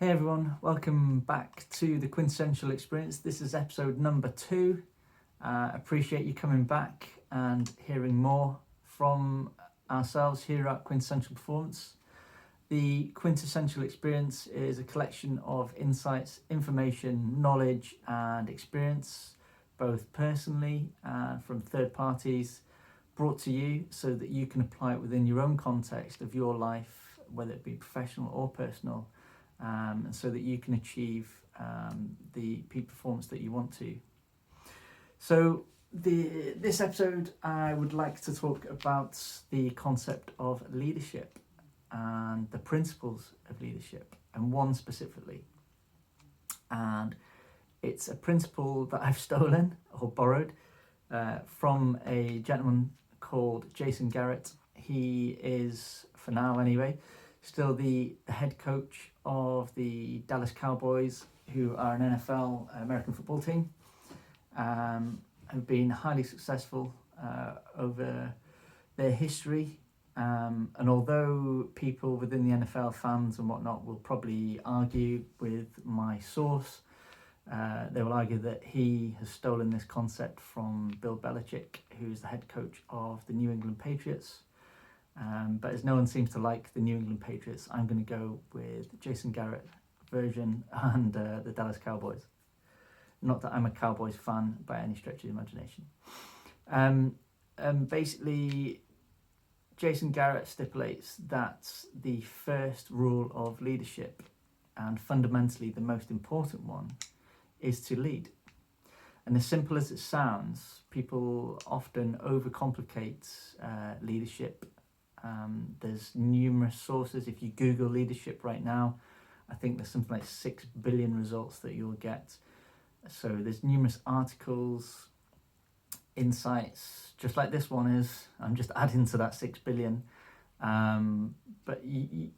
Hey everyone, welcome back to the Quintessential Experience. This is episode number 2. Appreciate you coming back and hearing more from ourselves here at Quintessential Performance. The Quintessential Experience is a collection of insights, information, knowledge and experience, both personally and from third parties, brought to you so that you can apply it within your own context of your life, whether it be professional or personal, and so that you can achieve the peak performance that you want to. So this episode, I would like to talk about the concept of leadership and the principles of leadership, and one specifically. And it's a principle that I've stolen or borrowed from a gentleman called Jason Garrett. He is, for now anyway, still the head coach of the Dallas Cowboys, who are an NFL American football team, have been highly successful over their history. And although people within the NFL, fans and whatnot, will probably argue with my source, they will argue that he has stolen this concept from Bill Belichick, who's the head coach of the New England Patriots. But as no one seems to like the New England Patriots, I'm going to go with Jason Garrett version and the Dallas Cowboys. Not that I'm a Cowboys fan by any stretch of the imagination. Basically, Jason Garrett stipulates that the first rule of leadership, and fundamentally the most important one, is to lead. And as simple as it sounds, people often overcomplicate leadership. There's numerous sources. If you Google leadership right now, I think there's something like 6 billion results that you'll get. So there's numerous articles, insights, just like this one is. I'm just adding to that 6 billion. But you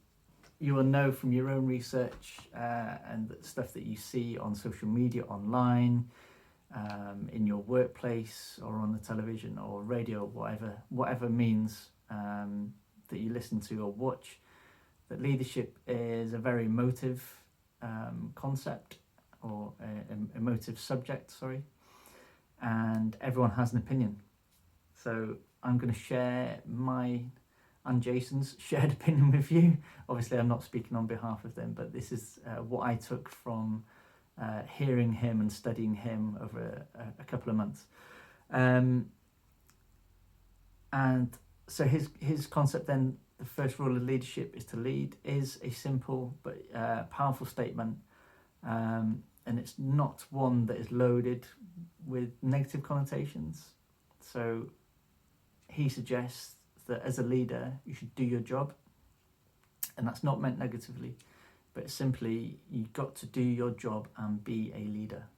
will know from your own research and the stuff that you see on social media, online, in your workplace or on the television or radio, whatever means that you listen to or watch, that leadership is a very emotive concept, or emotive subject, and everyone has an opinion. So I'm going to share my and Jason's shared opinion with you. Obviously I'm not speaking on behalf of them, but this is what I took from hearing him and studying him over a couple of months. And so his concept then, the first rule of leadership is to lead, is a simple but powerful statement. And it's not one that is loaded with negative connotations. So he suggests that as a leader, you should do your job. And that's not meant negatively, but simply you've got to do your job and be a leader.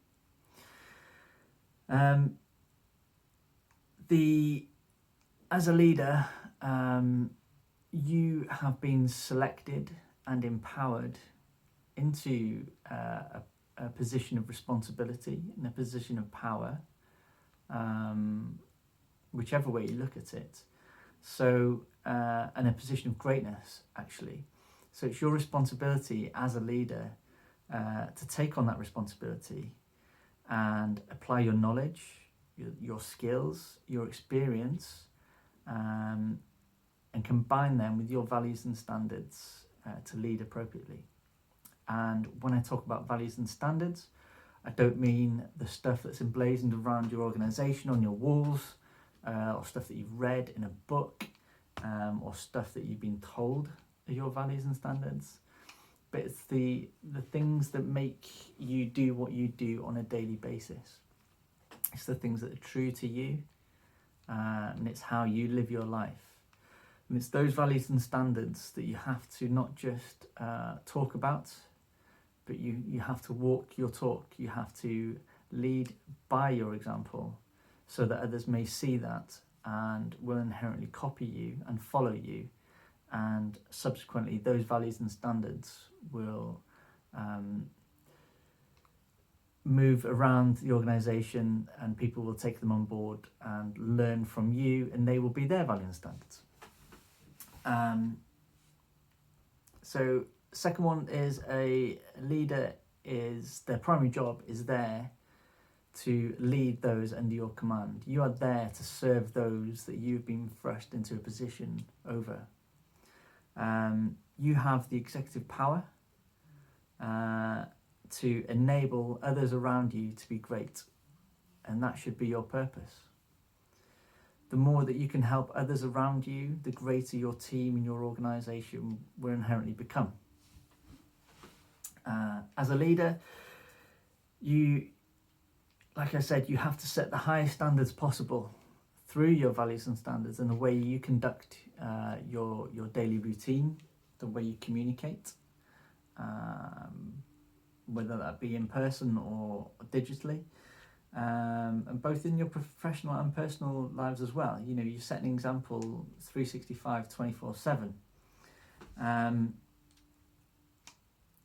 As a leader, you have been selected and empowered into a position of responsibility, in a position of power, whichever way you look at it. So, and a position of greatness, actually. So it's your responsibility as a leader to take on that responsibility and apply your knowledge, your skills, your experience, and combine them with your values and standards to lead appropriately. And when I talk about values and standards, I don't mean the stuff that's emblazoned around your organisation on your walls, or stuff that you've read in a book, or stuff that you've been told are your values and standards. But it's the things that make you do what you do on a daily basis. It's the things that are true to you, and it's how you live your life. And it's those values and standards that you have to not just talk about, but you have to walk your talk. You have to lead by your example so that others may see that and will inherently copy you and follow you. And subsequently, those values and standards will move around the organisation, and people will take them on board and learn from you, and they will be their values and standards. So second one is a leader is their primary job is there to lead those under your command. You are there to serve those that you've been thrust into a position over. You have the executive power to enable others around you to be great, and that should be your purpose. The more that you can help others around you, the greater your team and your organisation will inherently become. As a leader, like I said, you have to set the highest standards possible through your values and standards and the way you conduct your daily routine, the way you communicate, whether that be in person or digitally, and both in your professional and personal lives as well. You know, you set an example 365, 24/7.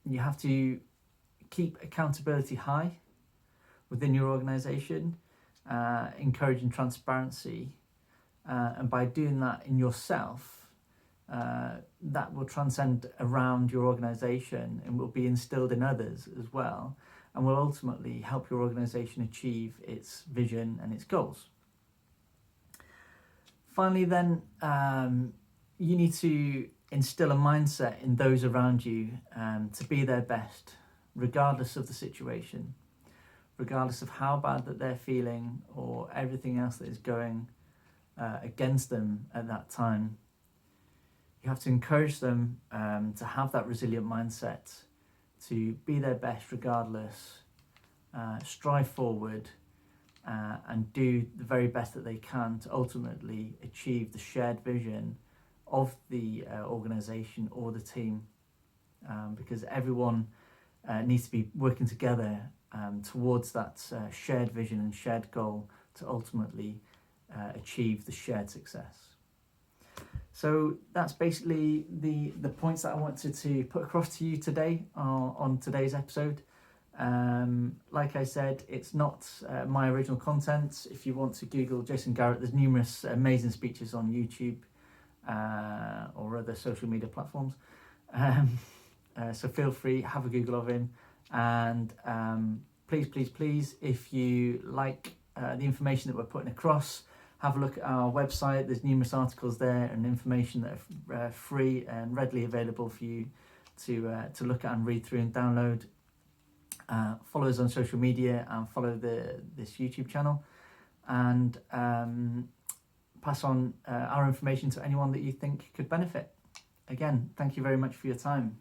You have to keep accountability high within your organisation, encouraging transparency, and by doing that in yourself, that will transcend around your organisation and will be instilled in others as well, and will ultimately help your organisation achieve its vision and its goals. Finally then, you need to instill a mindset in those around you to be their best, regardless of the situation, regardless of how bad that they're feeling or everything else that is going against them at that time. You have to encourage them to have that resilient mindset, to be their best regardless, strive forward, and do the very best that they can to ultimately achieve the shared vision of the organisation or the team, because everyone needs to be working together towards that shared vision and shared goal to ultimately achieve the shared success. So that's basically the points that I wanted to put across to you today on today's episode. Like I said, it's not my original content. If you want to Google Jason Garrett, there's numerous amazing speeches on YouTube or other social media platforms. So feel free, have a Google of him, and please, if you like the information that we're putting across, have a look at our website. There's numerous articles there and information that are free and readily available for you to look at and read through and download. Follow us on social media and follow this YouTube channel, and pass on our information to anyone that you think could benefit. Again, thank you very much for your time.